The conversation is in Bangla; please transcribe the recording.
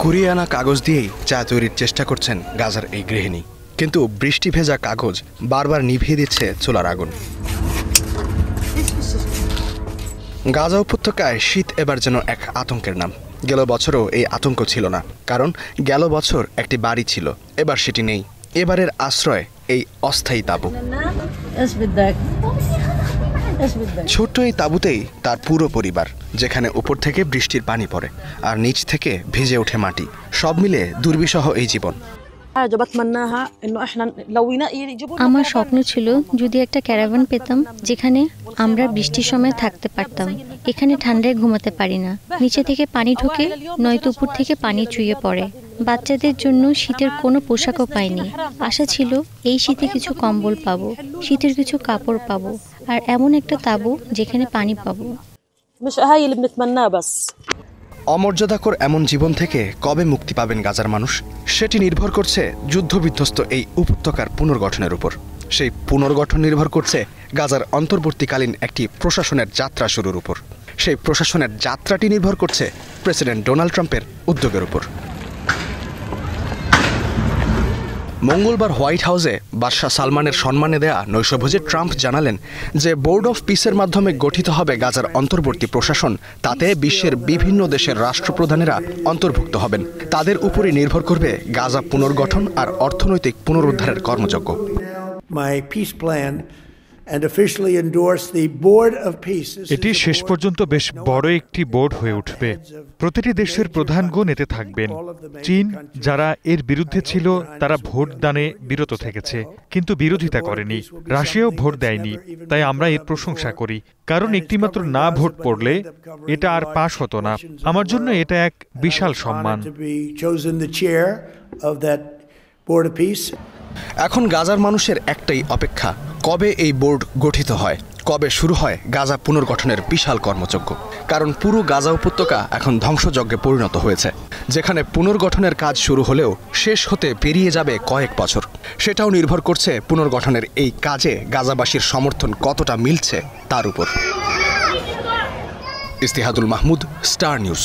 কুড়িয়ে আনা কাগজ দিয়েই চা তৈরির চেষ্টা করছেন গাজার এই গৃহিণী, কিন্তু বৃষ্টি ভেজা কাগজ বারবার নিভিয়ে দিচ্ছে চুলার আগুন। গাজা উপত্যকায় শীত এবার যেন এক আতঙ্কের নাম। গেল বছরও এই আতঙ্ক ছিল না, কারণ গেল বছর একটি বাড়ি ছিল, এবার সেটি নেই। এবারের আশ্রয় এই অস্থায়ী তাঁবু। ছোট্ট এই তাঁবুতেই তার পুরো পরিবার, যেখানে উপর থেকে বৃষ্টির পানি পড়ে আর নিচ থেকে ভিজে ওঠে মাটি। সব মিলে দুর্বিষহ এই জীবন। আমার স্বপ্ন ছিল যদি একটা ক্যারাভান পেতাম যেখানে আমরা বৃষ্টির সময় থাকতে পারতাম। এখানে ঠান্ডায় ঘুমাতে পারি না, নিচে থেকে পানি ঢোকে, নয়তো উপর থেকে পানি চুইয়ে পড়ে। বাচ্চাদের জন্য শীতের কোনো পোশাকও পাইনি। আশা ছিল এই শীতে কিছু কম্বল পাবো, শীতের কিছু কাপড় পাবো, আর এমন একটা তাঁবু যেখানে পানি পাবো। অমর্যাদাকর এমন জীবন থেকে কবে মুক্তি পাবেন গাজার মানুষ? সেটি নির্ভর করছে যুদ্ধবিধ্বস্ত এই উপত্যকার পুনর্গঠনের উপর। সেই পুনর্গঠন নির্ভর করছে গাজার অন্তর্বর্তীকালীন একটি প্রশাসনের যাত্রা শুরুর উপর। সেই প্রশাসনের যাত্রাটি নির্ভর করছে প্রেসিডেন্ট ডোনাল্ড ট্রাম্পের উদ্যোগের উপর। মঙ্গলবার হোয়াইট হাউসে বাদশাহ সালমানের সম্মানে দেয়া নৈশভোজে ট্রাম্প জানালেন যে বোর্ড অফ পিসের মাধ্যমে গঠিত হবে গাজার অন্তর্বর্তী প্রশাসন। তাতে বিশ্বের বিভিন্ন দেশের রাষ্ট্রপ্রধানেরা অন্তর্ভুক্ত হবেন। তাদের উপরই নির্ভর করবে গাজা পুনর্গঠন আর অর্থনৈতিক পুনরুদ্ধারের কর্মযজ্ঞ। এটি শেষ পর্যন্ত বেশ বড় একটি বোর্ড হয়ে উঠবে। প্রতিটি দেশের প্রধানগণ এতে থাকবেন। চীন, যারা এর বিরুদ্ধে ছিল, তারা ভোট দানে বিরত থেকেছে, কিন্তু বিরোধিতা করেনি। রাশিয়াও ভোট দেয়নি, তাই আমরা এর প্রশংসা করি, কারণ একটিমাত্র না ভোট পড়লে এটা আর পাশ হতো না। আমার জন্য এটা এক বিশাল সম্মান। এখন গাজার মানুষের একটাই অপেক্ষা, কবে এই বোর্ড গঠিত হয়, কবে শুরু হয় গাজা পুনর্গঠনের বিশাল কর্মযজ্ঞ। কারণ পুরো গাজা উপত্যকা এখন ধ্বংসযজ্ঞে পরিণত হয়েছে, যেখানে পুনর্গঠনের কাজ শুরু হলেও শেষ হতে পেরিয়ে যাবে কয়েক বছর। সেটাও নির্ভর করছে পুনর্গঠনের এই কাজে গাজাবাসীর সমর্থন কতটা মিলছে তার উপর। ইস্তিহাদুল মাহমুদ, স্টার নিউজ।